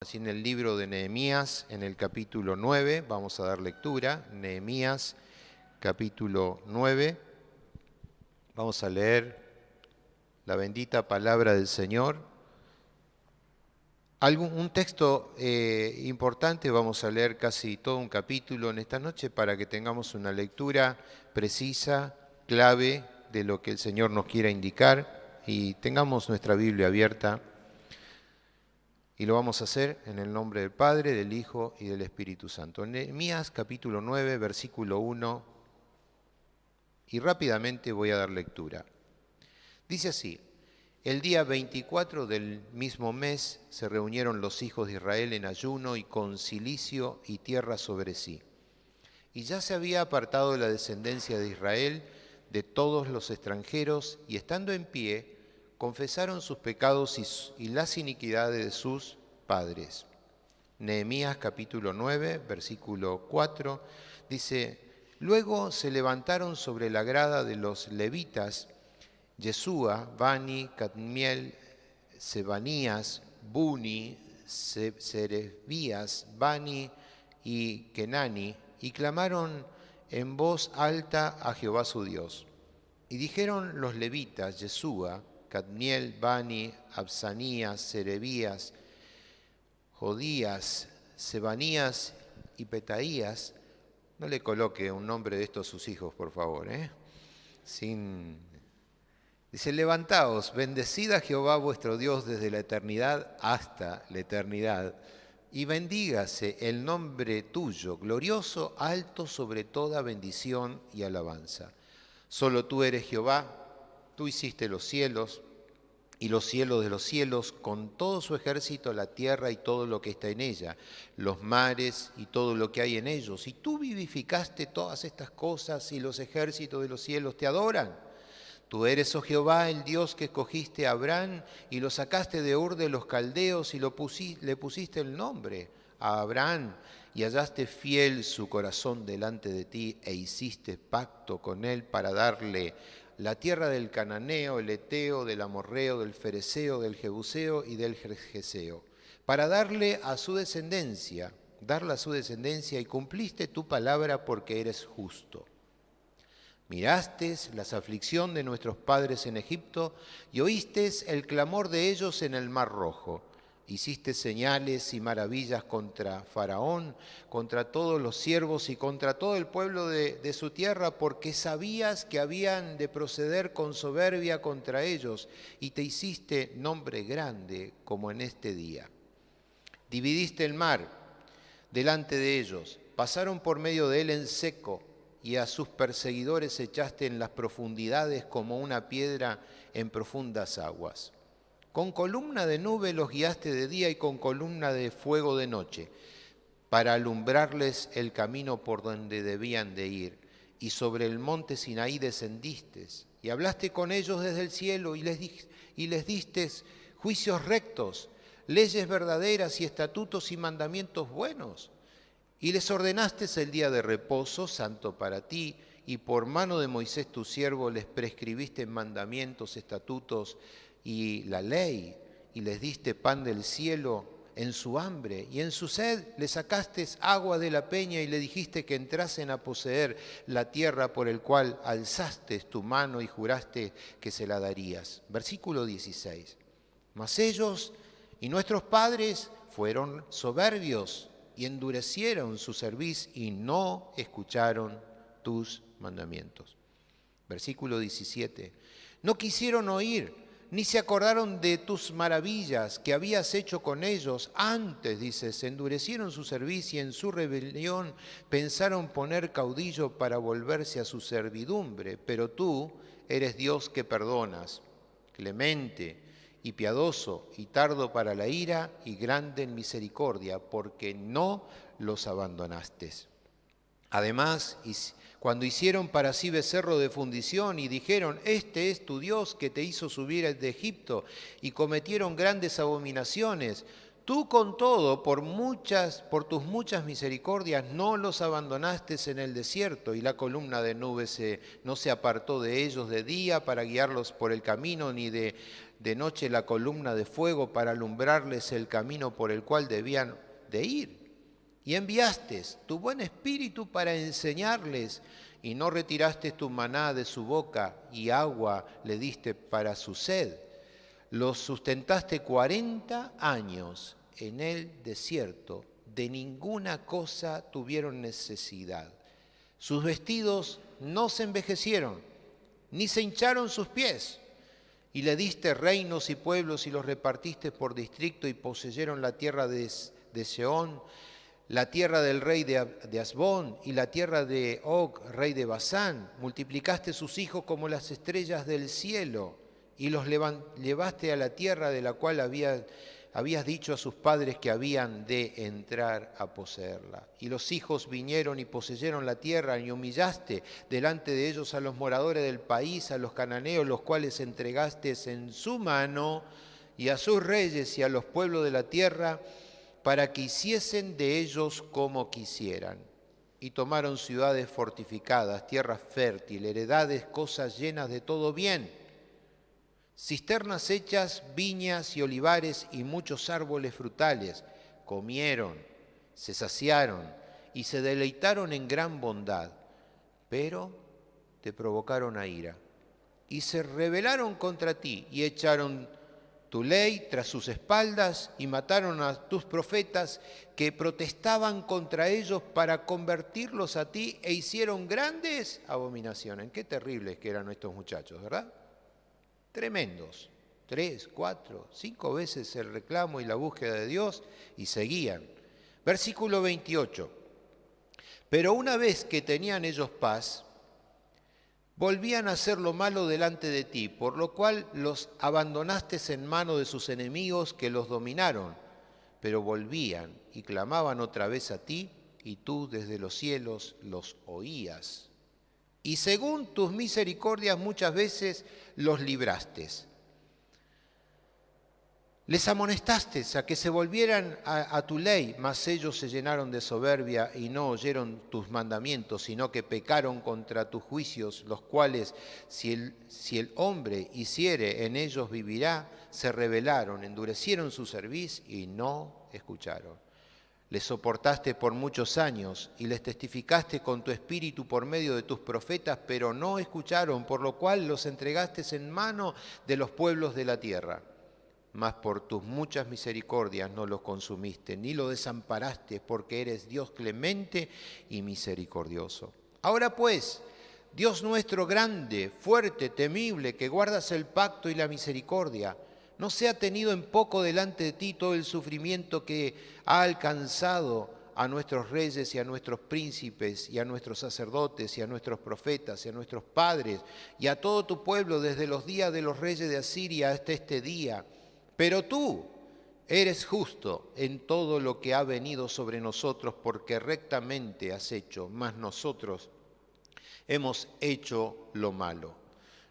Así en el libro de Nehemías, en el capítulo 9, vamos a dar lectura. Nehemías, capítulo 9. Vamos a leer la bendita palabra del Señor. Un texto importante, vamos a leer casi todo un capítulo en esta noche para que tengamos una lectura precisa, clave de lo que el Señor nos quiera indicar y tengamos nuestra Biblia abierta. Y lo vamos a hacer en el nombre del Padre, del Hijo y del Espíritu Santo. Nehemías capítulo 9, versículo 1, y rápidamente voy a dar lectura. Dice así: el día 24 del mismo mes se reunieron los hijos de Israel en ayuno y con cilicio y tierra sobre sí. Y ya se había apartado la descendencia de Israel de todos los extranjeros, y estando en pie, confesaron sus pecados y las iniquidades de sus padres. Nehemías capítulo 9, versículo 4, dice: luego se levantaron sobre la grada de los levitas Yesúa, Bani, Cadmiel, Sebanías, Buni, Serebías, Bani y Kenani, y clamaron en voz alta a Jehová su Dios. Y dijeron los levitas, Yesúa, Cadmiel, Bani, Absanías, Serebías, Jodías, Sebanías y Petaías. No le coloque un nombre de estos sus hijos, por favor. Dice: levantaos, bendecid a Jehová vuestro Dios desde la eternidad hasta la eternidad, y bendígase el nombre tuyo, glorioso, alto sobre toda bendición y alabanza. Solo tú eres Jehová, tú hiciste los cielos y los cielos de los cielos, con todo su ejército, la tierra y todo lo que está en ella, los mares y todo lo que hay en ellos. Y tú vivificaste todas estas cosas, y los ejércitos de los cielos te adoran. Tú eres, oh Jehová, el Dios que escogiste a Abraham y lo sacaste de Ur de los caldeos y le pusiste el nombre a Abraham, y hallaste fiel su corazón delante de ti e hiciste pacto con él para darle la tierra del cananeo, el eteo, del amorreo, del fereceo, del jebuseo y del gergeseo, para darle a su descendencia, y cumpliste tu palabra porque eres justo. Miraste la aflicción de nuestros padres en Egipto y oíste el clamor de ellos en el Mar Rojo. Hiciste señales y maravillas contra Faraón, contra todos los siervos y contra todo el pueblo de su tierra, porque sabías que habían de proceder con soberbia contra ellos, y te hiciste nombre grande como en este día. Dividiste el mar delante de ellos, pasaron por medio de él en seco, y a sus perseguidores echaste en las profundidades como una piedra en profundas aguas. Con columna de nube los guiaste de día y con columna de fuego de noche, para alumbrarles el camino por donde debían de ir. Y sobre el monte Sinaí descendiste, y hablaste con ellos desde el cielo, y les diste juicios rectos, leyes verdaderas y estatutos y mandamientos buenos. Y les ordenaste el día de reposo, santo para ti, y por mano de Moisés tu siervo les prescribiste mandamientos, estatutos y la ley, y les diste pan del cielo en su hambre, y en su sed les sacaste agua de la peña, y le dijiste que entrasen a poseer la tierra por el cual alzaste tu mano y juraste que se la darías. Versículo 16. Mas ellos y nuestros padres fueron soberbios, y endurecieron su cerviz y no escucharon tus mandamientos. Versículo 17. No quisieron oír, ni se acordaron de tus maravillas que habías hecho con ellos. Antes, dices, endurecieron su cerviz y en su rebelión pensaron poner caudillo para volverse a su servidumbre. Pero tú eres Dios que perdonas, clemente y piadoso, y tardo para la ira, y grande en misericordia, porque no los abandonaste. Además, cuando hicieron para sí becerro de fundición y dijeron: este es tu Dios que te hizo subir de Egipto, y cometieron grandes abominaciones, tú con todo, por tus muchas misericordias, no los abandonaste en el desierto, y la columna de nubes no se apartó de ellos de día para guiarlos por el camino, ni de de noche la columna de fuego para alumbrarles el camino por el cual debían de ir. Y enviaste tu buen espíritu para enseñarles, y no retiraste tu maná de su boca, y agua le diste para su sed. Los sustentaste 40 años en el desierto, de ninguna cosa tuvieron necesidad. Sus vestidos no se envejecieron, ni se hincharon sus pies. Y le diste reinos y pueblos y los repartiste por distrito y poseyeron la tierra de Sehón, la tierra del rey de Asbón y la tierra de Og, rey de Basán. Multiplicaste sus hijos como las estrellas del cielo y los llevaste a la tierra de la cual habías dicho a sus padres que habían de entrar a poseerla. Y los hijos vinieron y poseyeron la tierra y humillaste delante de ellos a los moradores del país, a los cananeos, los cuales entregaste en su mano, y a sus reyes y a los pueblos de la tierra, para que hiciesen de ellos como quisieran. Y tomaron ciudades fortificadas, tierra fértil, heredades, cosas llenas de todo bien, cisternas hechas, viñas y olivares y muchos árboles frutales. Comieron, se saciaron y se deleitaron en gran bondad, pero te provocaron a ira. Y se rebelaron contra ti y echaron tu ley tras sus espaldas y mataron a tus profetas que protestaban contra ellos para convertirlos a ti, e hicieron grandes abominaciones. Qué terribles que eran estos muchachos, ¿verdad? Tremendos. 3, 4, 5 veces el reclamo y la búsqueda de Dios, y seguían. Versículo 28. Pero una vez que tenían ellos paz, volvían a hacer lo malo delante de ti, por lo cual los abandonaste en mano de sus enemigos que los dominaron. Pero volvían y clamaban otra vez a ti, y tú desde los cielos los oías. Y según tus misericordias muchas veces los libraste. Les amonestaste a que se volvieran a tu ley, mas ellos se llenaron de soberbia y no oyeron tus mandamientos, sino que pecaron contra tus juicios, los cuales, si el hombre hiciere, en ellos vivirá. Se rebelaron, endurecieron su cerviz y no escucharon. Les soportaste por muchos años y les testificaste con tu espíritu por medio de tus profetas, pero no escucharon, por lo cual los entregaste en mano de los pueblos de la tierra. Mas por tus muchas misericordias no los consumiste, ni lo desamparaste, porque eres Dios clemente y misericordioso. Ahora pues, Dios nuestro grande, fuerte, temible, que guardas el pacto y la misericordia, no sea tenido en poco delante de ti todo el sufrimiento que ha alcanzado a nuestros reyes y a nuestros príncipes y a nuestros sacerdotes y a nuestros profetas y a nuestros padres y a todo tu pueblo desde los días de los reyes de Asiria hasta este día. Pero tú eres justo en todo lo que ha venido sobre nosotros, porque rectamente has hecho, mas nosotros hemos hecho lo malo.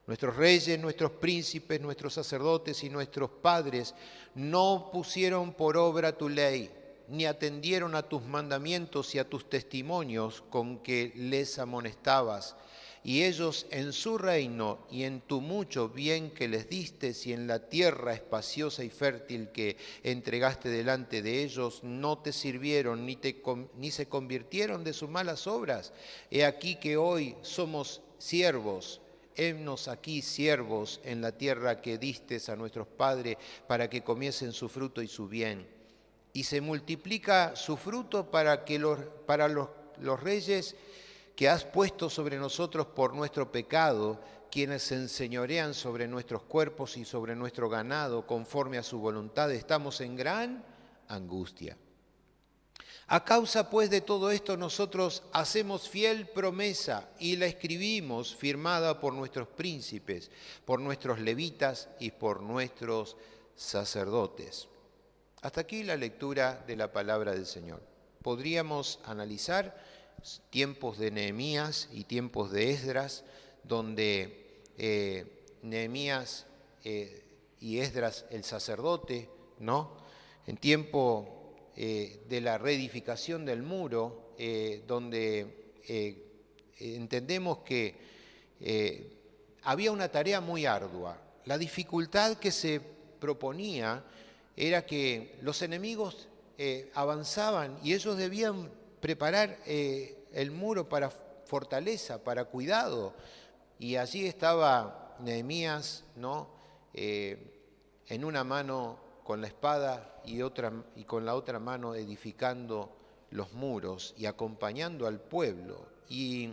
Nuestros reyes, nuestros príncipes, nuestros sacerdotes y nuestros padres no pusieron por obra tu ley, ni atendieron a tus mandamientos y a tus testimonios con que les amonestabas. Y ellos en su reino y en tu mucho bien que les diste y en la tierra espaciosa y fértil que entregaste delante de ellos, no te sirvieron ni se convirtieron de sus malas obras. He aquí que hoy somos siervos. Hemnos aquí siervos en la tierra que diste a nuestros padres para que comiesen su fruto y su bien. Y se multiplica su fruto para los reyes que has puesto sobre nosotros por nuestro pecado, quienes se enseñorean sobre nuestros cuerpos y sobre nuestro ganado, conforme a su voluntad. Estamos en gran angustia. A causa pues de todo esto nosotros hacemos fiel promesa y la escribimos firmada por nuestros príncipes, por nuestros levitas y por nuestros sacerdotes. Hasta aquí la lectura de la palabra del Señor. Podríamos analizar tiempos de Nehemías y tiempos de Esdras, donde Nehemías y Esdras el sacerdote, ¿no? En tiempo de la reedificación del muro, donde entendemos que había una tarea muy ardua. La dificultad que se proponía era que los enemigos avanzaban y ellos debían preparar el muro para fortaleza, para cuidado. Y allí estaba Nehemías, ¿no? En una mano con la espada y con la otra mano edificando los muros y acompañando al pueblo. Y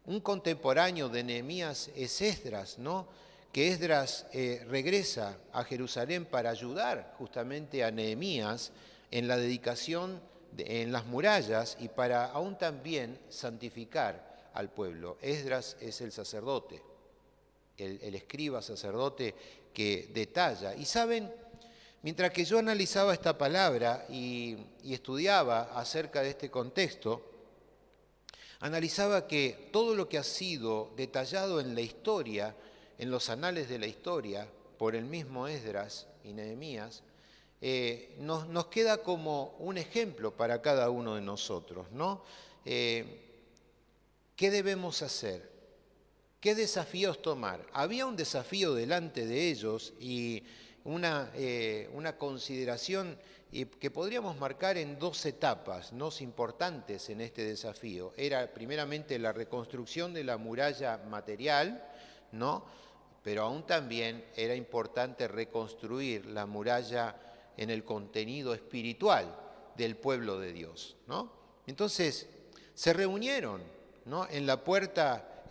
un contemporáneo de Nehemías es Esdras, ¿no? Que Esdras regresa a Jerusalén para ayudar justamente a Nehemías en la dedicación en las murallas y para aún también santificar al pueblo. Esdras es el sacerdote, el escriba sacerdote que detalla. Y saben, mientras que yo analizaba esta palabra y estudiaba acerca de este contexto, analizaba que todo lo que ha sido detallado en la historia, en los anales de la historia, por el mismo Esdras y Nehemías, nos queda como un ejemplo para cada uno de nosotros, ¿no? ¿Qué debemos hacer? ¿Qué desafíos tomar? Había un desafío delante de ellos y una consideración que podríamos marcar en dos etapas, ¿no?, importantes en este desafío. Era primeramente la reconstrucción de la muralla material, ¿no? Pero aún también era importante reconstruir la muralla en el contenido espiritual del pueblo de Dios, ¿no? Entonces, se reunieron, ¿no?, en la puerta,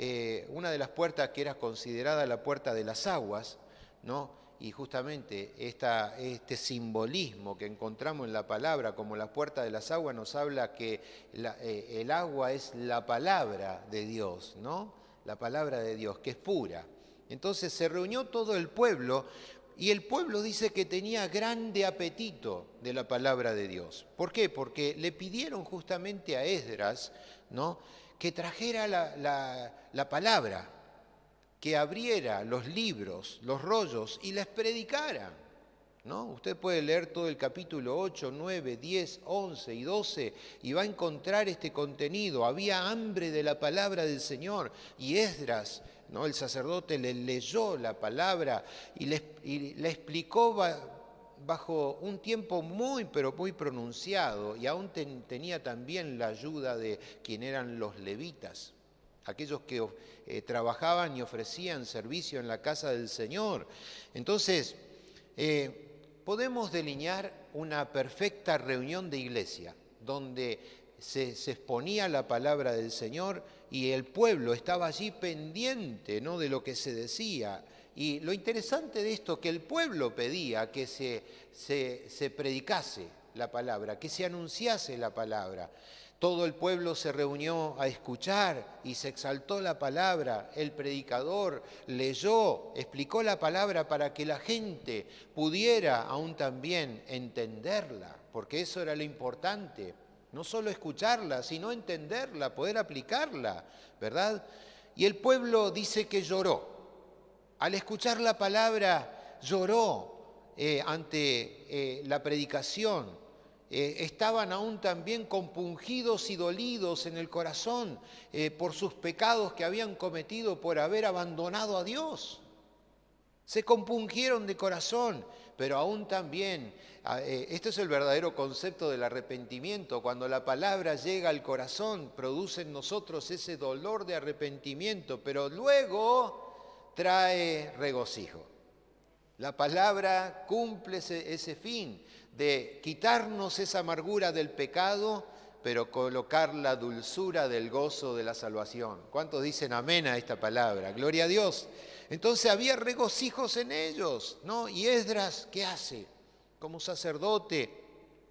una de las puertas que era considerada la puerta de las aguas, ¿no? Y justamente este simbolismo que encontramos en la palabra como la puerta de las aguas nos habla que el agua es la palabra de Dios, ¿no? La palabra de Dios, que es pura. Entonces se reunió todo el pueblo y el pueblo dice que tenía grande apetito de la palabra de Dios. ¿Por qué? Porque le pidieron justamente a Esdras, ¿no?, que trajera la palabra, que abriera los libros, los rollos y les predicara, ¿no? Usted puede leer todo el capítulo 8, 9, 10, 11 y 12 y va a encontrar este contenido. Había hambre de la palabra del Señor y Esdras, ¿no?, el sacerdote, le leyó la palabra y le explicó bajo un tiempo muy, pero muy pronunciado, y aún tenía también la ayuda de quien eran los levitas, aquellos que trabajaban y ofrecían servicio en la casa del Señor. Entonces, podemos delinear una perfecta reunión de iglesia, donde se exponía la palabra del Señor y el pueblo estaba allí pendiente, ¿no?, de lo que se decía. Y lo interesante de esto, que el pueblo pedía que se predicase la palabra, que se anunciase la palabra. Todo el pueblo se reunió a escuchar y se exaltó la palabra. El predicador leyó, explicó la palabra para que la gente pudiera aún también entenderla, porque eso era lo importante. No solo escucharla, sino entenderla, poder aplicarla, ¿verdad? Y el pueblo dice que lloró. Al escuchar la palabra, lloró ante la predicación. Estaban aún también compungidos y dolidos en el corazón por sus pecados que habían cometido por haber abandonado a Dios. Se compungieron de corazón, pero aún también, este es el verdadero concepto del arrepentimiento. Cuando la palabra llega al corazón, produce en nosotros ese dolor de arrepentimiento, pero luego trae regocijo. La palabra cumple ese fin de quitarnos esa amargura del pecado, pero colocar la dulzura del gozo de la salvación. ¿Cuántos dicen amén a esta palabra? Gloria a Dios. Entonces había regocijos en ellos, ¿no? Y Esdras, ¿qué hace? Como sacerdote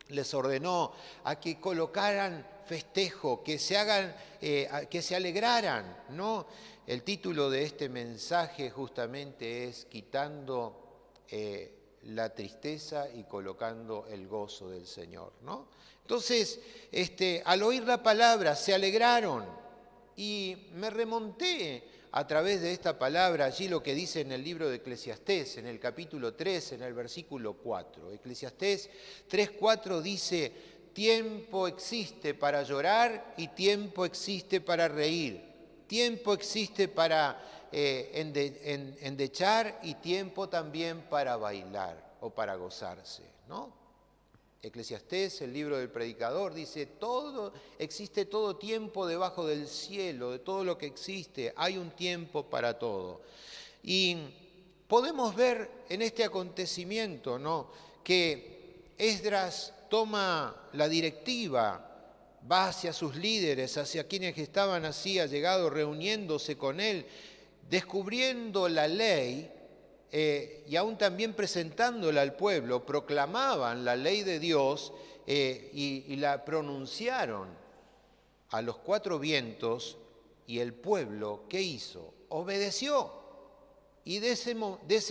les ordenó a que colocaran festejo, que se alegraran, ¿no? El título de este mensaje justamente es quitando la tristeza y colocando el gozo del Señor, ¿no? Entonces, al oír la palabra se alegraron y me remonté a través de esta palabra allí lo que dice en el libro de Eclesiastés, en el capítulo 3, en el versículo 4. Eclesiastés 3:4 dice: tiempo existe para llorar y tiempo existe para reír. Tiempo existe para endechar y tiempo también para bailar o para gozarse, ¿no? Eclesiastés, el libro del predicador, dice, existe todo tiempo debajo del cielo, de todo lo que existe, hay un tiempo para todo. Y podemos ver en este acontecimiento, ¿no?, que Esdras toma la directiva, va hacia sus líderes, hacia quienes estaban así allegados, reuniéndose con él, descubriendo la ley, y aún también presentándola al pueblo, proclamaban la ley de Dios y la pronunciaron a los cuatro vientos, y el pueblo, ¿qué hizo? Obedeció. Y de ese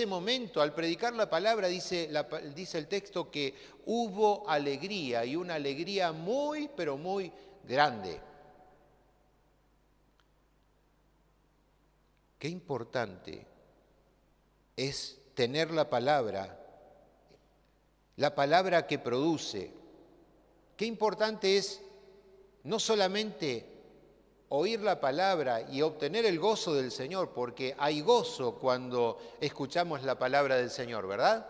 momento, al predicar la palabra, dice el texto que hubo alegría, y una alegría muy, pero muy grande. Qué importante es tener la palabra que produce. Qué importante es no solamente oír la palabra y obtener el gozo del Señor, porque hay gozo cuando escuchamos la palabra del Señor, ¿verdad?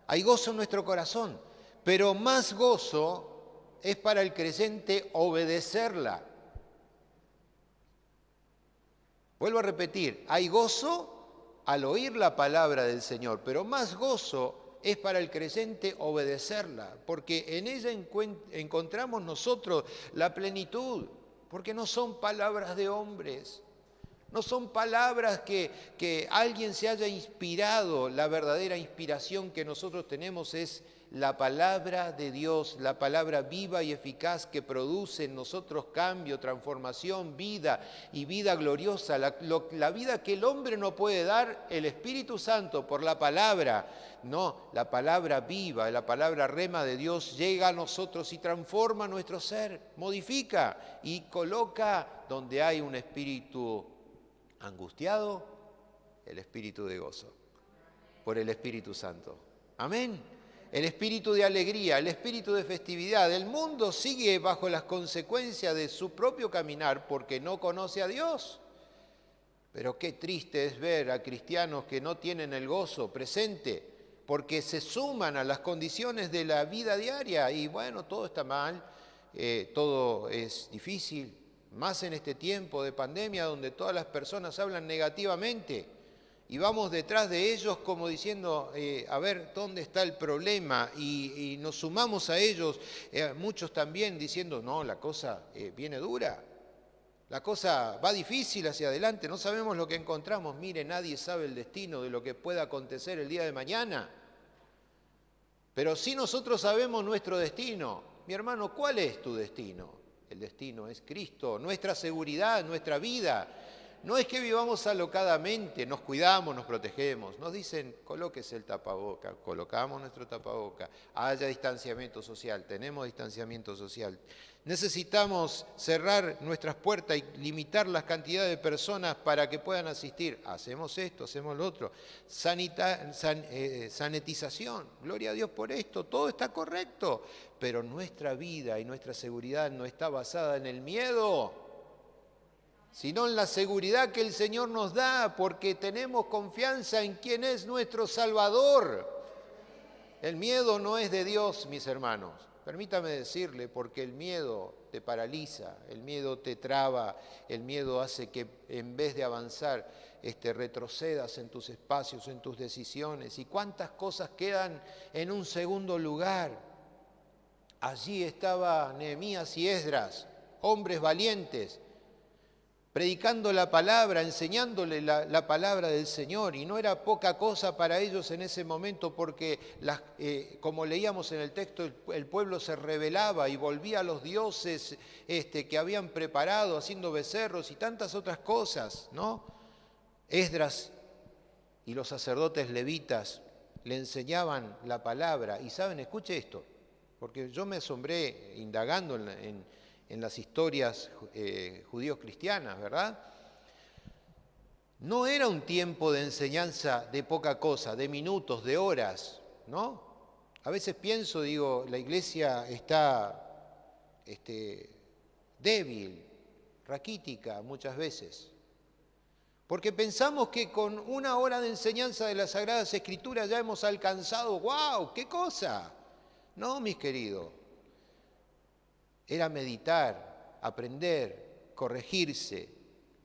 Hay gozo en nuestro corazón, pero más gozo es para el creyente obedecerla. Vuelvo a repetir, hay gozo al oír la palabra del Señor, pero más gozo es para el creyente obedecerla, porque en ella encontramos nosotros la plenitud, porque no son palabras de hombres, no son palabras que alguien se haya inspirado. La verdadera inspiración que nosotros tenemos es la palabra de Dios, la palabra viva y eficaz que produce en nosotros cambio, transformación, vida y vida gloriosa. La vida que el hombre no puede dar, el Espíritu Santo por la palabra. No, la palabra viva, la palabra rema de Dios llega a nosotros y transforma nuestro ser, modifica y coloca donde hay un espíritu angustiado, el espíritu de gozo, por el Espíritu Santo. Amén. El espíritu de alegría, el espíritu de festividad. El mundo sigue bajo las consecuencias de su propio caminar porque no conoce a Dios. Pero qué triste es ver a cristianos que no tienen el gozo presente porque se suman a las condiciones de la vida diaria y bueno, todo está mal, todo es difícil, más en este tiempo de pandemia donde todas las personas hablan negativamente. Y vamos detrás de ellos como diciendo, a ver, ¿dónde está el problema? Y nos sumamos a ellos, muchos también diciendo, no, la cosa viene dura, la cosa va difícil hacia adelante, no sabemos lo que encontramos. Mire, nadie sabe el destino de lo que pueda acontecer el día de mañana. Pero sí nosotros sabemos nuestro destino. Mi hermano, ¿cuál es tu destino? El destino es Cristo, nuestra seguridad, nuestra vida. No es que vivamos alocadamente, nos cuidamos, nos protegemos. Nos dicen, colóquese el tapaboca, colocamos nuestro tapaboca, haya distanciamiento social, tenemos distanciamiento social. Necesitamos cerrar nuestras puertas y limitar las cantidades de personas para que puedan asistir. Hacemos esto, hacemos lo otro. Sanitización, gloria a Dios por esto, todo está correcto. Pero nuestra vida y nuestra seguridad no está basada en el miedo, sino en la seguridad que el Señor nos da, porque tenemos confianza en quien es nuestro Salvador. El miedo no es de Dios, mis hermanos. Permítame decirle, porque el miedo te paraliza, el miedo te traba, el miedo hace que en vez de avanzar, retrocedas en tus espacios, en tus decisiones. ¿Y cuántas cosas quedan en un segundo lugar? Allí estaba Nehemías y Esdras, hombres valientes, predicando la palabra, enseñándole la palabra del Señor, y no era poca cosa para ellos en ese momento porque, como leíamos en el texto, el pueblo se rebelaba y volvía a los dioses que habían preparado, haciendo becerros y tantas otras cosas, ¿no? Esdras y los sacerdotes levitas le enseñaban la palabra, y saben, escuche esto, porque yo me asombré indagando en las historias judío-cristianas, ¿verdad? No era un tiempo de enseñanza de poca cosa, de minutos, de horas, ¿no? A veces pienso, digo, la iglesia está débil, raquítica muchas veces, Porque pensamos que con una hora de enseñanza de las Sagradas Escrituras ya hemos alcanzado, ¡wow! ¡Qué cosa! No, mis queridos. Era meditar, aprender, corregirse,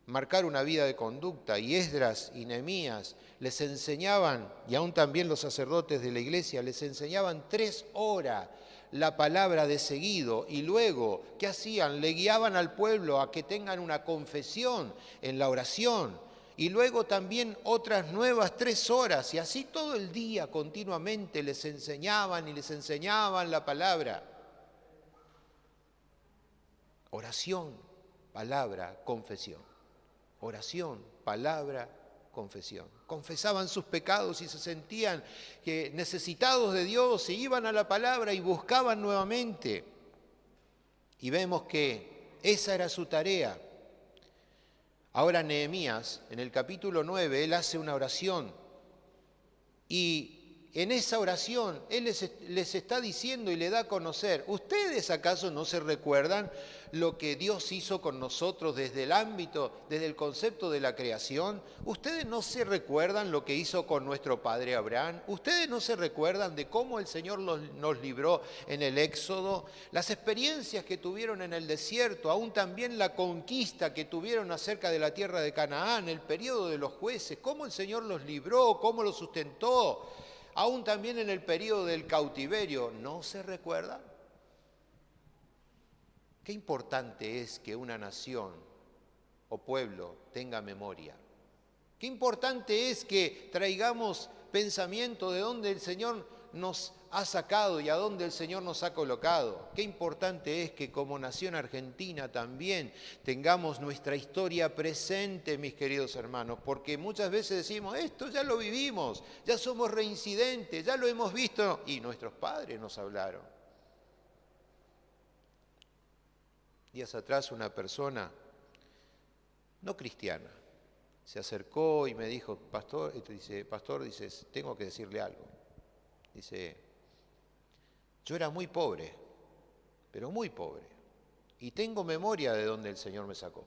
marcar una vida de conducta. Y Esdras y Nehemías les enseñaban, y aún también los sacerdotes de la iglesia, les enseñaban 3 horas la palabra de seguido. Y luego, ¿qué hacían? Le guiaban al pueblo a que tengan una confesión en la oración. Y luego también otras nuevas 3 horas. Y así todo el día continuamente les enseñaban y les enseñaban la palabra. Oración, palabra, confesión. Oración, palabra, confesión. Confesaban sus pecados y se sentían que necesitados de Dios, se iban a la palabra y buscaban nuevamente. Y vemos que esa era su tarea. Ahora Nehemías, en el capítulo 9, él hace una oración y en esa oración él les está diciendo y le da a conocer, ¿ustedes acaso no se recuerdan lo que Dios hizo con nosotros desde el ámbito, desde el concepto de la creación? ¿Ustedes no se recuerdan lo que hizo con nuestro padre Abraham? ¿Ustedes no se recuerdan de cómo el Señor nos libró en el Éxodo? Las experiencias que tuvieron en el desierto, aún también la conquista que tuvieron acerca de la tierra de Canaán, el periodo de los jueces, cómo el Señor los libró, cómo los sustentó. Aún también en el periodo del cautiverio, ¿no se recuerdan? Qué importante es que una nación o pueblo tenga memoria. Qué importante es que traigamos pensamiento de dónde el Señor nos ha sacado y a dónde el Señor nos ha colocado. Qué importante es que como nación argentina también tengamos nuestra historia presente, mis queridos hermanos, porque muchas veces decimos, esto ya lo vivimos, ya somos reincidentes, ya lo hemos visto, y nuestros padres nos hablaron. Días atrás una persona no cristiana se acercó y me dijo, pastor, dice, tengo que decirle algo. Dice, yo era muy pobre, pero muy pobre, y tengo memoria de dónde el Señor me sacó.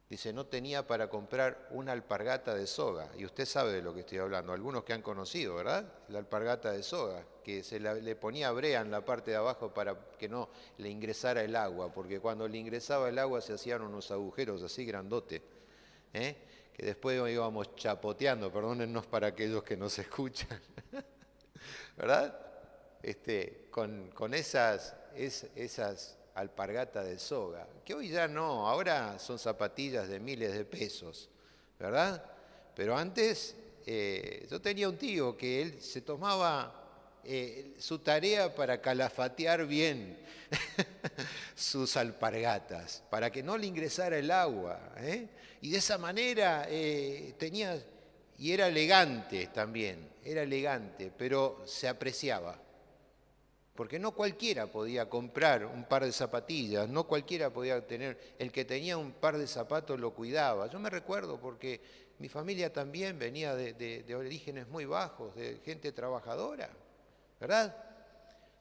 Dice, no tenía para comprar una alpargata de soga, y usted sabe de lo que estoy hablando, algunos que han conocido, ¿verdad? La alpargata de soga, que le ponía brea en la parte de abajo para que no le ingresara el agua, porque cuando le ingresaba el agua se hacían unos agujeros así grandotes, que después íbamos chapoteando, perdónennos para aquellos que nos escuchan, ¿verdad? Con esas alpargatas de soga, que hoy ya no, ahora son zapatillas de miles de pesos, ¿verdad? Pero antes yo tenía un tío que él se tomaba su tarea para calafatear bien sus alpargatas, para que no le ingresara el agua, y de esa manera tenía, y era elegante también, era elegante, pero se apreciaba. Porque no cualquiera podía comprar un par de zapatillas, no cualquiera podía tener, el que tenía un par de zapatos lo cuidaba. Yo me recuerdo porque mi familia también venía de orígenes muy bajos, de gente trabajadora, ¿verdad?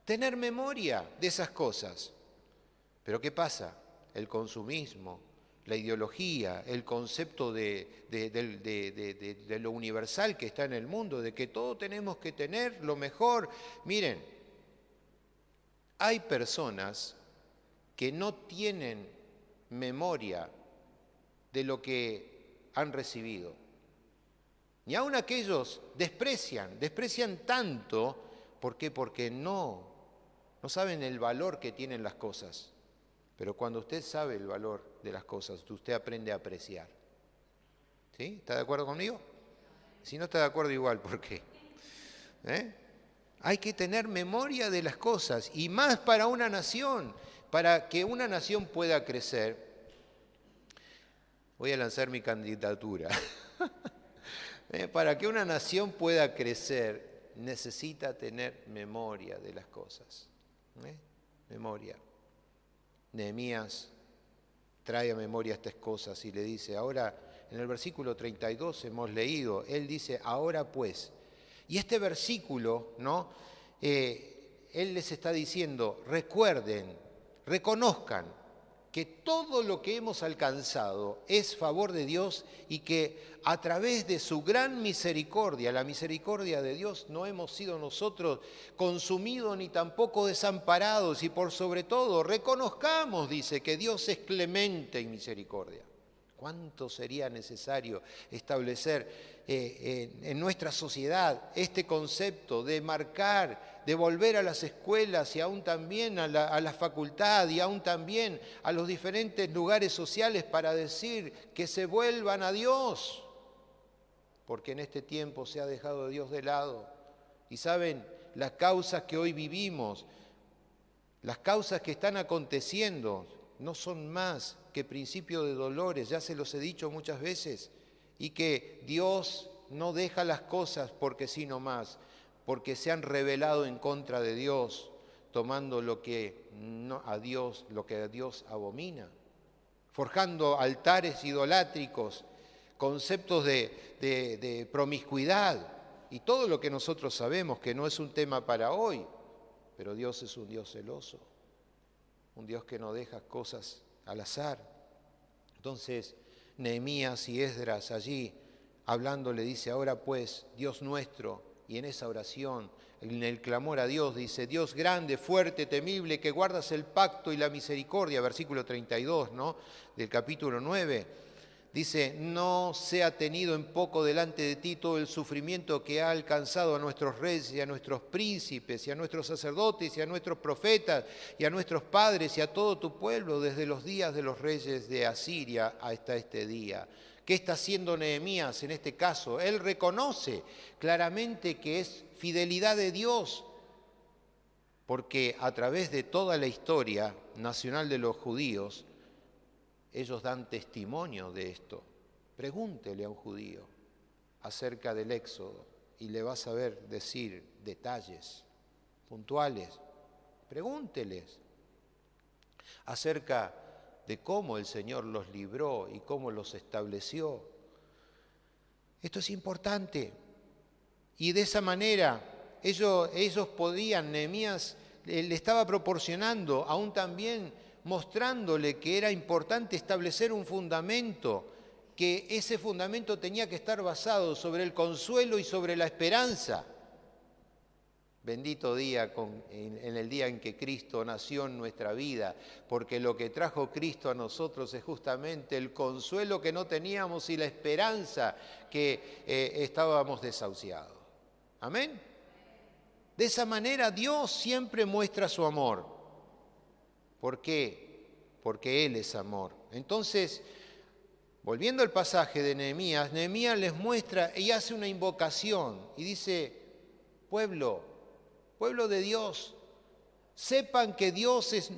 Tener memoria de esas cosas. Pero ¿qué pasa? El consumismo, la ideología, el concepto de lo universal que está en el mundo, de que todo tenemos que tener lo mejor. Miren, hay personas que no tienen memoria de lo que han recibido. Y aún aquellos desprecian tanto, ¿por qué? Porque no saben el valor que tienen las cosas. Pero cuando usted sabe el valor de las cosas, usted aprende a apreciar. ¿Sí? ¿Está de acuerdo conmigo? Si no está de acuerdo, igual, ¿por qué? Hay que tener memoria de las cosas, y más para una nación, para que una nación pueda crecer. Voy a lanzar mi candidatura. Para que una nación pueda crecer, necesita tener memoria de las cosas. Memoria. Nehemías trae a memoria estas cosas y le dice, ahora, en el versículo 32 hemos leído, él dice, ahora pues. Y este versículo, ¿no? Él les está diciendo, recuerden, reconozcan que todo lo que hemos alcanzado es favor de Dios y que a través de su gran misericordia, la misericordia de Dios, no hemos sido nosotros consumidos ni tampoco desamparados, y por sobre todo reconozcamos, dice, que Dios es clemente en misericordia. ¿Cuánto sería necesario establecer en nuestra sociedad este concepto de marcar, de volver a las escuelas y aún también a la facultad y aún también a los diferentes lugares sociales para decir que se vuelvan a Dios? Porque en este tiempo se ha dejado a Dios de lado. Y saben, las causas que hoy vivimos, las causas que están aconteciendo, no son más que principio de dolores, ya se los he dicho muchas veces, y que Dios no deja las cosas porque sí nomás, porque se han rebelado en contra de Dios, tomando lo que a Dios abomina, forjando altares idolátricos, conceptos de promiscuidad y todo lo que nosotros sabemos que no es un tema para hoy, pero Dios es un Dios celoso, un Dios que no deja cosas al azar. Entonces, Nehemías y Esdras allí hablando le dice: ahora pues, Dios nuestro, y en esa oración, en el clamor a Dios, dice: Dios grande, fuerte, temible, que guardas el pacto y la misericordia, versículo 32, ¿no?, del capítulo 9. Dice: no sea tenido en poco delante de ti todo el sufrimiento que ha alcanzado a nuestros reyes y a nuestros príncipes y a nuestros sacerdotes y a nuestros profetas y a nuestros padres y a todo tu pueblo desde los días de los reyes de Asiria hasta este día. ¿Qué está haciendo Nehemías en este caso? Él reconoce claramente que es fidelidad de Dios, porque a través de toda la historia nacional de los judíos, ellos dan testimonio de esto. Pregúntele a un judío acerca del Éxodo y le va a saber decir detalles puntuales. Pregúnteles acerca de cómo el Señor los libró y cómo los estableció. Esto es importante. Y de esa manera ellos podían, Nehemías le estaba proporcionando, aún también mostrándole que era importante establecer un fundamento, que ese fundamento tenía que estar basado sobre el consuelo y sobre la esperanza. Bendito día en el día en que Cristo nació en nuestra vida, porque lo que trajo Cristo a nosotros es justamente el consuelo que no teníamos y la esperanza que estábamos desahuciados. Amén. De esa manera Dios siempre muestra su amor. ¿Por qué? Porque Él es amor. Entonces, volviendo al pasaje de Nehemías, Nehemías les muestra y hace una invocación y dice: pueblo de Dios, sepan que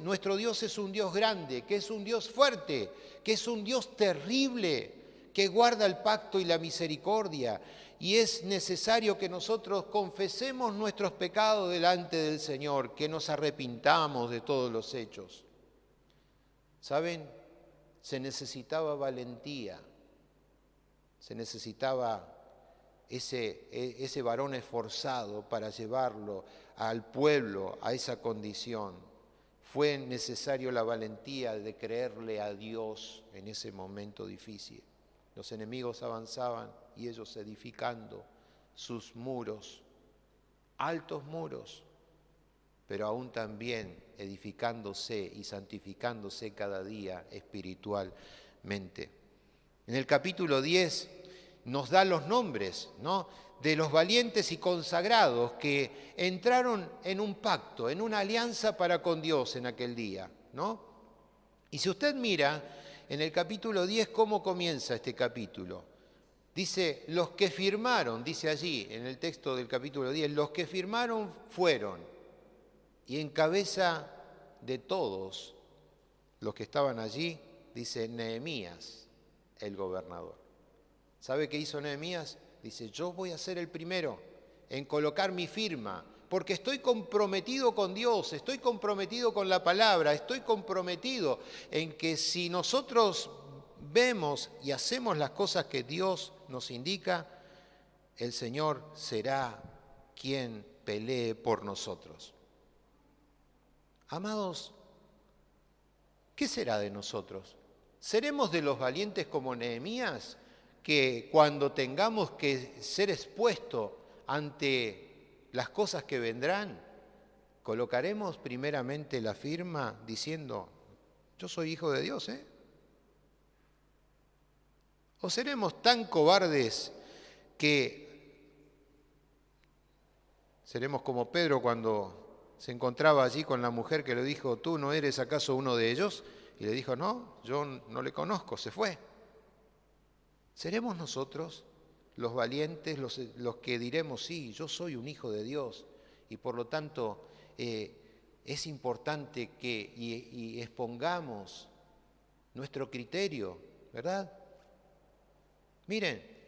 nuestro Dios es un Dios grande, que es un Dios fuerte, que es un Dios terrible, que guarda el pacto y la misericordia. Y es necesario que nosotros confesemos nuestros pecados delante del Señor, que nos arrepintamos de todos los hechos. ¿Saben? Se necesitaba valentía, se necesitaba ese varón esforzado para llevarlo al pueblo a esa condición. Fue necesario la valentía de creerle a Dios en ese momento difícil. Los enemigos avanzaban y ellos edificando sus muros, altos muros, pero aún también edificándose y santificándose cada día espiritualmente. En el capítulo 10 nos da los nombres, ¿no?, de los valientes y consagrados que entraron en un pacto, en una alianza para con Dios en aquel día, ¿no? Y si usted mira en el capítulo 10 cómo comienza este capítulo, dice: los que firmaron, dice allí en el texto del capítulo 10, los que firmaron fueron, y en cabeza de todos los que estaban allí, dice Nehemías, el gobernador. ¿Sabe qué hizo Nehemías? Dice: yo voy a ser el primero en colocar mi firma, porque estoy comprometido con Dios, estoy comprometido con la palabra, estoy comprometido en que si nosotros vemos y hacemos las cosas que Dios nos indica, el Señor será quien pelee por nosotros. Amados, ¿qué será de nosotros? ¿Seremos de los valientes como Nehemías, que cuando tengamos que ser expuestos ante las cosas que vendrán, colocaremos primeramente la firma diciendo, yo soy hijo de Dios, ¿eh? ¿O seremos tan cobardes que seremos como Pedro cuando se encontraba allí con la mujer que le dijo, ¿tú no eres acaso uno de ellos? Y le dijo, no, yo no le conozco, se fue. ¿Seremos nosotros los valientes, los que diremos, sí, yo soy un hijo de Dios? Y por lo tanto es importante que y expongamos nuestro criterio, ¿verdad? Miren,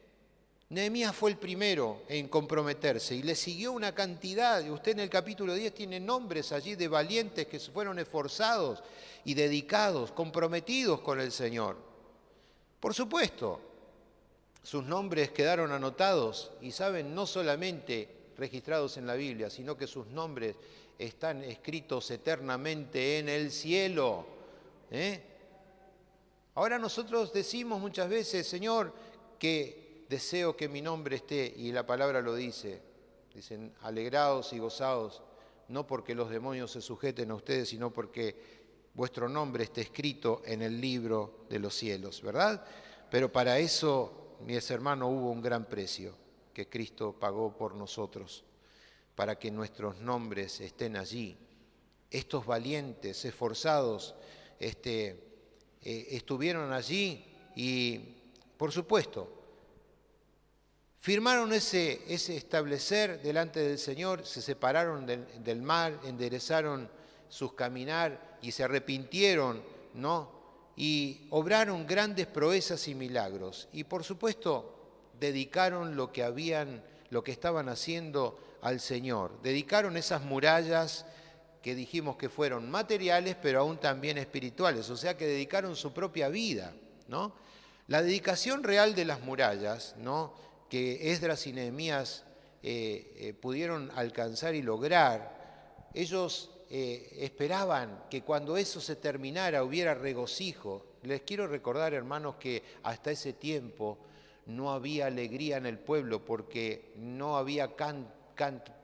Nehemías fue el primero en comprometerse y le siguió una cantidad. Usted en el capítulo 10 tiene nombres allí de valientes que se fueron esforzados y dedicados, comprometidos con el Señor. Por supuesto, sus nombres quedaron anotados y saben, no solamente registrados en la Biblia, sino que sus nombres están escritos eternamente en el cielo. Ahora nosotros decimos muchas veces, Señor, que deseo que mi nombre esté, y la palabra lo dice, dicen, alegraos y gozaos, no porque los demonios se sujeten a ustedes, sino porque vuestro nombre esté escrito en el libro de los cielos, ¿verdad? Pero para eso, mis hermanos, hubo un gran precio que Cristo pagó por nosotros, para que nuestros nombres estén allí. Estos valientes, esforzados, estuvieron allí y, por supuesto, firmaron ese establecer delante del Señor, se separaron del mal, enderezaron sus caminar y se arrepintieron, ¿no? Y obraron grandes proezas y milagros. Y, por supuesto, dedicaron lo que estaban haciendo al Señor. Dedicaron esas murallas que dijimos que fueron materiales, pero aún también espirituales, o sea que dedicaron su propia vida, ¿no? La dedicación real de las murallas, ¿no?, que Esdras y Nehemías pudieron alcanzar y lograr, ellos esperaban que cuando eso se terminara hubiera regocijo. Les quiero recordar, hermanos, que hasta ese tiempo no había alegría en el pueblo porque no había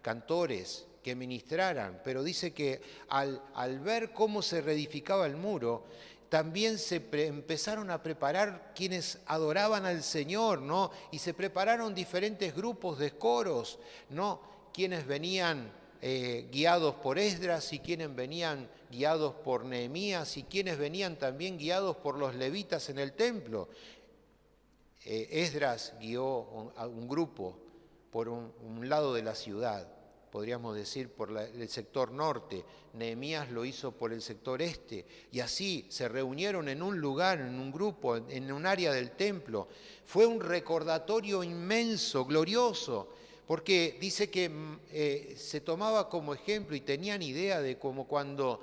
cantores que ministraran, pero dice que al ver cómo se reedificaba el muro, también empezaron a preparar quienes adoraban al Señor, ¿no? Y se prepararon diferentes grupos de coros, ¿no? Quienes venían guiados por Esdras y quienes venían guiados por Nehemías y quienes venían también guiados por los levitas en el templo. Esdras guió a un grupo por un lado de la ciudad, podríamos decir por el sector norte, Nehemías lo hizo por el sector este, y así se reunieron en un lugar, en un grupo, en un área del templo. Fue un recordatorio inmenso, glorioso, porque dice que se tomaba como ejemplo y tenían idea de como cuando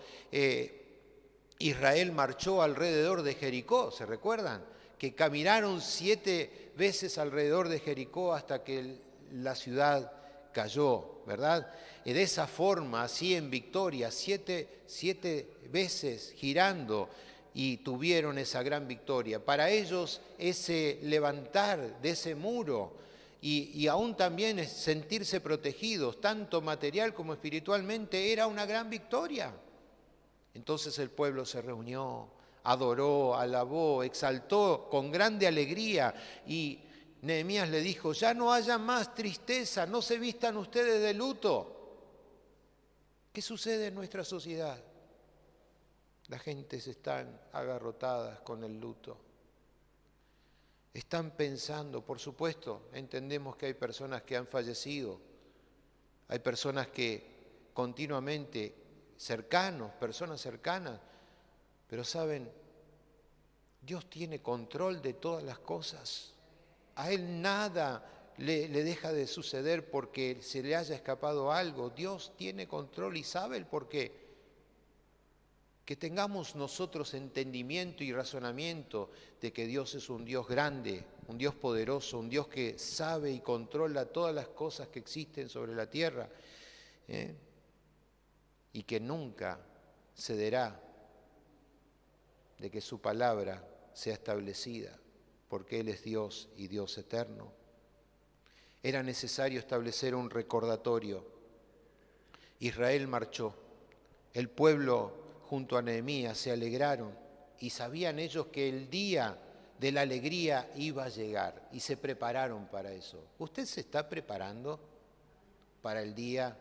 Israel marchó alrededor de Jericó, ¿se recuerdan? Que caminaron 7 veces alrededor de Jericó hasta que la ciudad cayó, ¿verdad? Y de esa forma, así en victoria, 7 veces girando y tuvieron esa gran victoria. Para ellos ese levantar de ese muro y aún también sentirse protegidos, tanto material como espiritualmente, era una gran victoria. Entonces el pueblo se reunió, adoró, alabó, exaltó con grande alegría y Nehemías le dijo, ya no haya más tristeza, no se vistan ustedes de luto. ¿Qué sucede en nuestra sociedad? Las gentes están agarrotadas con el luto. Están pensando, por supuesto, entendemos que hay personas que han fallecido, hay personas que continuamente personas cercanas, pero saben, Dios tiene control de todas las cosas. A Él nada le deja de suceder porque se le haya escapado algo. Dios tiene control y sabe el porqué. Que tengamos nosotros entendimiento y razonamiento de que Dios es un Dios grande, un Dios poderoso, un Dios que sabe y controla todas las cosas que existen sobre la tierra, y que nunca cederá de que su palabra sea establecida, porque Él es Dios y Dios eterno. Era necesario establecer un recordatorio. Israel marchó, el pueblo junto a Nehemías se alegraron y sabían ellos que el día de la alegría iba a llegar y se prepararon para eso. ¿Usted se está preparando para el día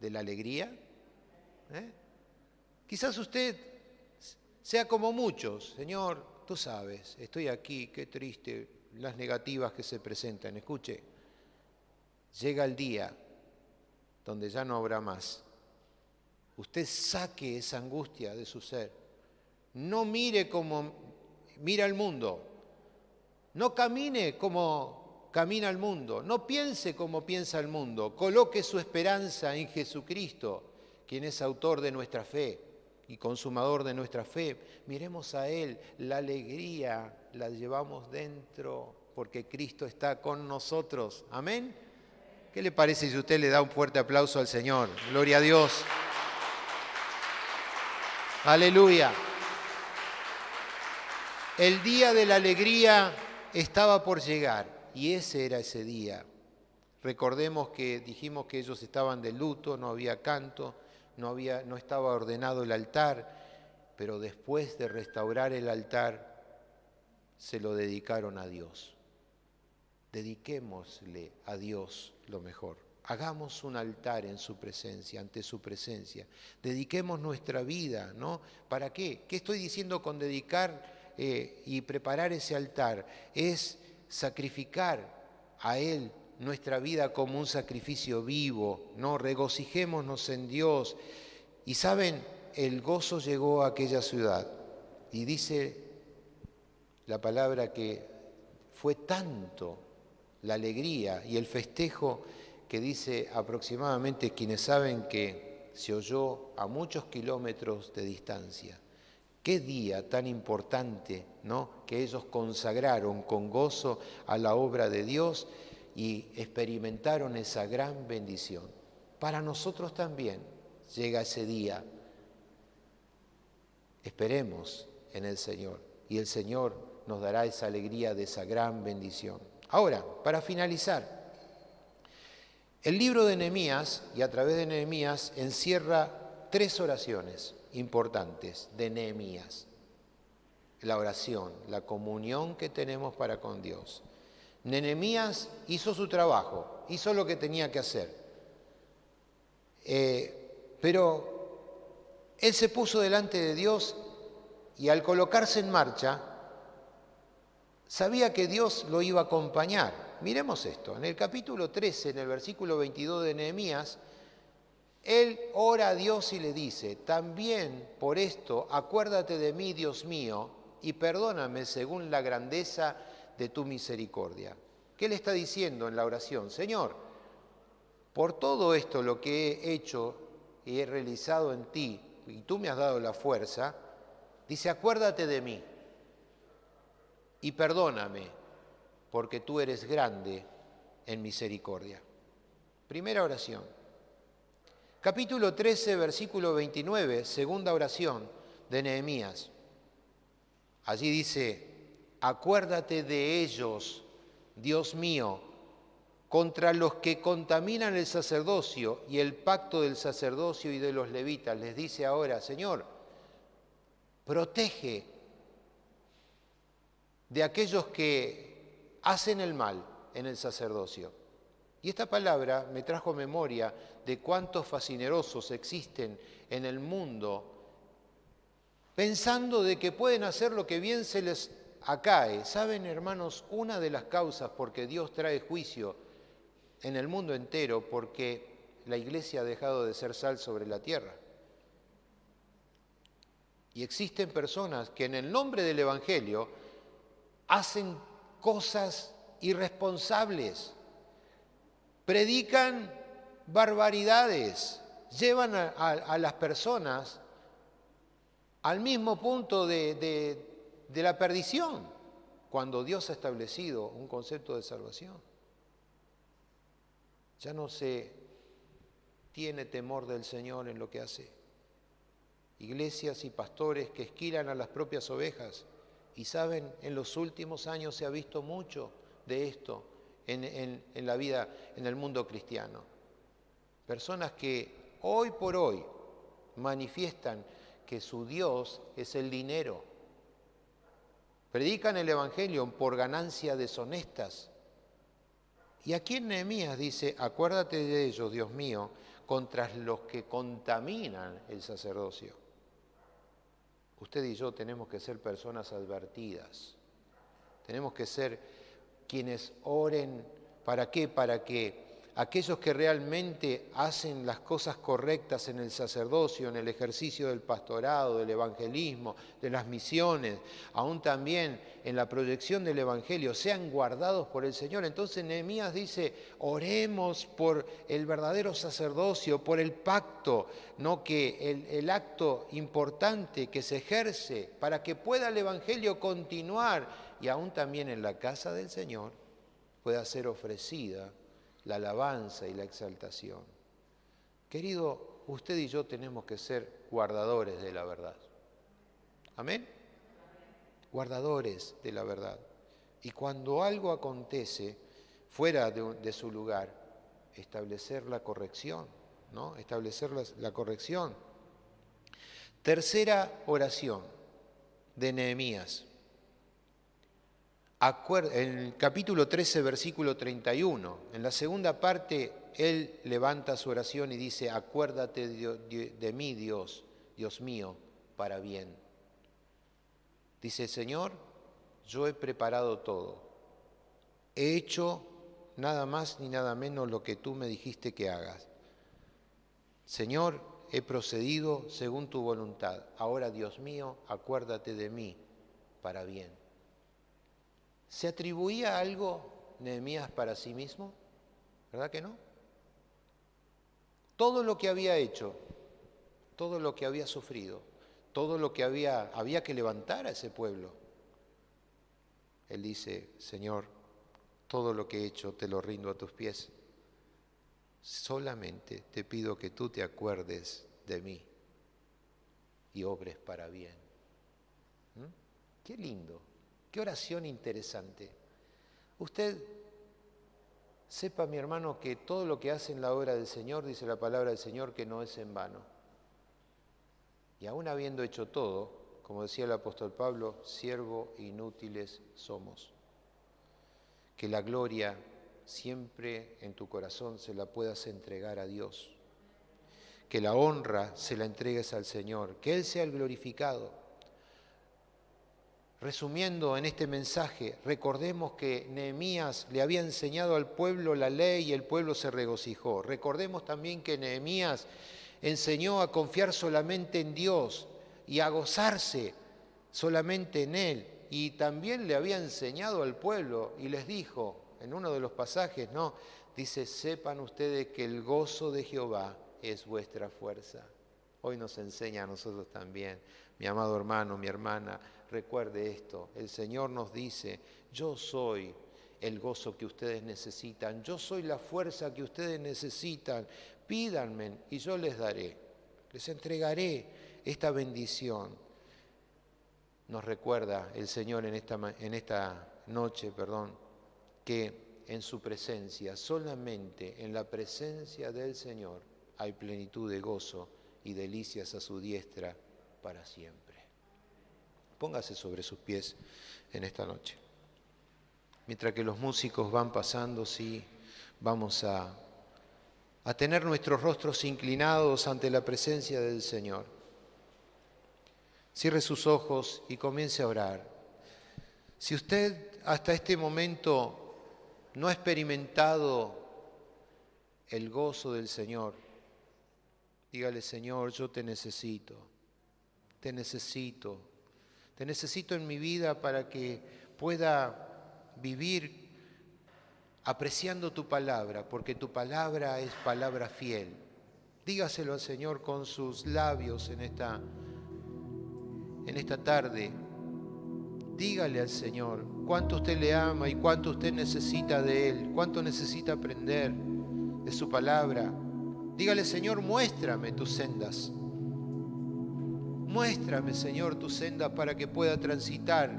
de la alegría? Quizás usted sea como muchos: Señor, tú sabes, estoy aquí, qué triste, las negativas que se presentan. Escuche, llega el día donde ya no habrá más. Usted saque esa angustia de su ser. No mire como mira el mundo. No camine como camina el mundo. No piense como piensa el mundo. Coloque su esperanza en Jesucristo, quien es autor de nuestra fe y consumador de nuestra fe. Miremos a Él. La alegría la llevamos dentro porque Cristo está con nosotros. Amén. ¿Qué le parece si usted le da un fuerte aplauso al Señor? Gloria a Dios. Aleluya. El día de la alegría estaba por llegar y ese era ese día. Recordemos que dijimos que ellos estaban de luto, no había canto, no estaba ordenado el altar, pero después de restaurar el altar se lo dedicaron a Dios. Dediquémosle a Dios lo mejor. Hagamos un altar en su presencia, ante su presencia. Dediquemos nuestra vida, ¿no? ¿Para qué? ¿Qué estoy diciendo con dedicar y preparar ese altar? Es sacrificar a Él nuestra vida como un sacrificio vivo, ¿no? Regocijémonos en Dios. Y saben, el gozo llegó a aquella ciudad. Y dice la palabra que fue tanto la alegría y el festejo que dice aproximadamente quienes saben que se oyó a muchos kilómetros de distancia. Qué día tan importante, ¿no? Que ellos consagraron con gozo a la obra de Dios y experimentaron esa gran bendición. Para nosotros también llega ese día. Esperemos en el Señor y el Señor nos dará esa alegría de esa gran bendición. Ahora, para finalizar, el libro de Nehemías, y a través de Nehemías, encierra 3 oraciones importantes de Nehemías. La oración, la comunión que tenemos para con Dios. Nehemías hizo su trabajo, hizo lo que tenía que hacer. Pero él se puso delante de Dios y al colocarse en marcha, sabía que Dios lo iba a acompañar. Miremos esto, en el capítulo 13, en el versículo 22 de Nehemías, él ora a Dios y le dice: también por esto acuérdate de mí, Dios mío, y perdóname según la grandeza de tu misericordia. ¿Qué le está diciendo en la oración? Señor, por todo esto lo que he hecho y he realizado en ti, y tú me has dado la fuerza, dice, acuérdate de mí y perdóname, porque tú eres grande en misericordia. Primera oración. Capítulo 13, versículo 29, segunda oración de Nehemías. Allí dice: acuérdate de ellos, Dios mío, contra los que contaminan el sacerdocio y el pacto del sacerdocio y de los levitas. Les dice ahora: Señor, protege de aquellos que hacen el mal en el sacerdocio. Y esta palabra me trajo memoria de cuántos fascinerosos existen en el mundo, pensando de que pueden hacer lo que bien se les acae. ¿Saben, hermanos? Una de las causas por que Dios trae juicio en el mundo entero, porque la iglesia ha dejado de ser sal sobre la tierra. Y existen personas que en el nombre del Evangelio hacen cosas irresponsables, predican barbaridades, llevan a las personas al mismo punto de la perdición, cuando Dios ha establecido un concepto de salvación. Ya no se tiene temor del Señor en lo que hace. iglesias y pastores que esquilan a las propias ovejas. Y saben, en los últimos años se ha visto mucho de esto en la vida, en el mundo cristiano. Personas que hoy por hoy manifiestan que su Dios es el dinero. Predican el Evangelio por ganancias deshonestas. Y aquí en Nehemías dice, acuérdate de ellos, Dios mío, contra los que contaminan el sacerdocio. Usted y yo tenemos que ser personas advertidas. Tenemos que ser quienes oren. ¿Para qué? Para que aquellos que realmente hacen las cosas correctas en el sacerdocio, en el ejercicio del pastorado, del evangelismo, de las misiones, aún también en la proyección del evangelio, sean guardados por el Señor. Entonces Nehemías dice, oremos por el verdadero sacerdocio, por el pacto, no que el acto importante que se ejerce para que pueda el evangelio continuar y aún también en la casa del Señor pueda ser ofrecida la alabanza y la exaltación. Querido, usted y yo tenemos que ser guardadores de la verdad. ¿Amén? Guardadores de la verdad. Y cuando algo acontece fuera de su lugar, establecer la corrección, ¿no? Establecer la corrección. Tercera oración de Nehemías. En el capítulo 13, versículo 31, en la segunda parte, él levanta su oración y dice, acuérdate de mí, Dios mío, para bien. Dice, Señor, yo he preparado todo. He hecho nada más ni nada menos lo que tú me dijiste que hagas. Señor, he procedido según tu voluntad. Ahora, Dios mío, acuérdate de mí para bien. ¿Se atribuía algo Nehemías para sí mismo? ¿Verdad que no? Todo lo que había hecho, todo lo que había sufrido, todo lo que había que levantar a ese pueblo. Él dice, Señor, todo lo que he hecho te lo rindo a tus pies. Solamente te pido que tú te acuerdes de mí y obres para bien. Qué lindo. Qué oración interesante. Usted sepa, mi hermano, que todo lo que hace en la obra del Señor, dice la palabra del Señor, que no es en vano. Y aún habiendo hecho todo, como decía el apóstol Pablo, siervo inútiles somos. Que la gloria siempre en tu corazón se la puedas entregar a Dios. Que la honra se la entregues al Señor. Que Él sea el glorificado. Resumiendo en este mensaje, recordemos que Nehemías le había enseñado al pueblo la ley y el pueblo se regocijó. Recordemos también que Nehemías enseñó a confiar solamente en Dios y a gozarse solamente en Él. Y también le había enseñado al pueblo y les dijo, en uno de los pasajes, ¿no? Dice, sepan ustedes que el gozo de Jehová es vuestra fuerza. Hoy nos enseña a nosotros también. Mi amado hermano, mi hermana, recuerde esto. El Señor nos dice, yo soy el gozo que ustedes necesitan. Yo soy la fuerza que ustedes necesitan. Pídanme y yo les daré. Les entregaré esta bendición. Nos recuerda el Señor en esta noche, que en su presencia, solamente en la presencia del Señor, hay plenitud de gozo y delicias a su diestra para siempre. Póngase sobre sus pies en esta noche. Mientras que los músicos van pasando, sí, vamos a tener nuestros rostros inclinados ante la presencia del Señor. Cierre sus ojos y comience a orar. Si usted hasta este momento no ha experimentado el gozo del Señor, dígale, Señor, yo te necesito en mi vida para que pueda vivir apreciando tu palabra, porque tu palabra es palabra fiel. Dígaselo al Señor con sus labios en esta tarde. Dígale al Señor cuánto usted le ama y cuánto usted necesita de Él, cuánto necesita aprender de su palabra. Dígale, Señor, muéstrame tus sendas. Muéstrame, Señor, tu senda para que pueda transitar,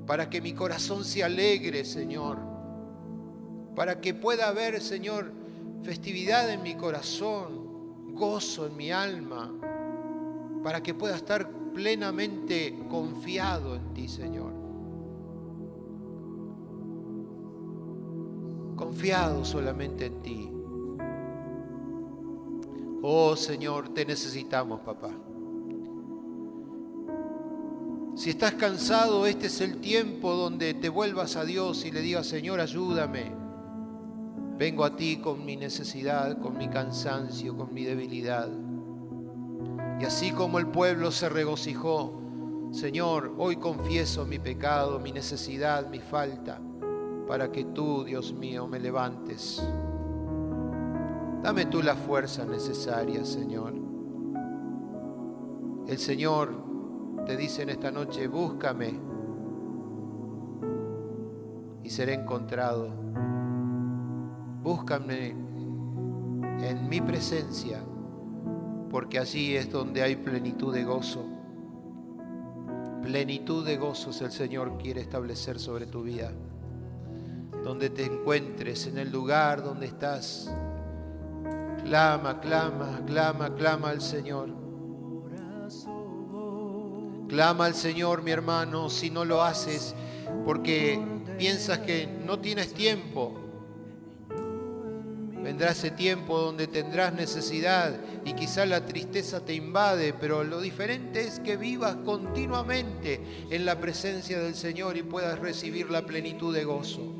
para que mi corazón se alegre, Señor, para que pueda haber, Señor, festividad en mi corazón, gozo en mi alma, para que pueda estar plenamente confiado en ti, Señor. Confiado solamente en ti. Oh, Señor, te necesitamos, papá. Si estás cansado, este es el tiempo donde te vuelvas a Dios y le digas: Señor, ayúdame. Vengo a ti con mi necesidad, con mi cansancio, con mi debilidad. Y así como el pueblo se regocijó, Señor, hoy confieso mi pecado, mi necesidad, mi falta, para que tú, Dios mío, me levantes. Dame tú la fuerza necesaria, Señor. El Señor te dice en esta noche: búscame y seré encontrado. Búscame en mi presencia, porque allí es donde hay plenitud de gozo. Plenitud de gozos el Señor quiere establecer sobre tu vida. Donde te encuentres, en el lugar donde estás, clama, clama, clama, clama al Señor. Clama al Señor, mi hermano, si no lo haces porque piensas que no tienes tiempo. Vendrá ese tiempo donde tendrás necesidad y quizás la tristeza te invade, pero lo diferente es que vivas continuamente en la presencia del Señor y puedas recibir la plenitud de gozo.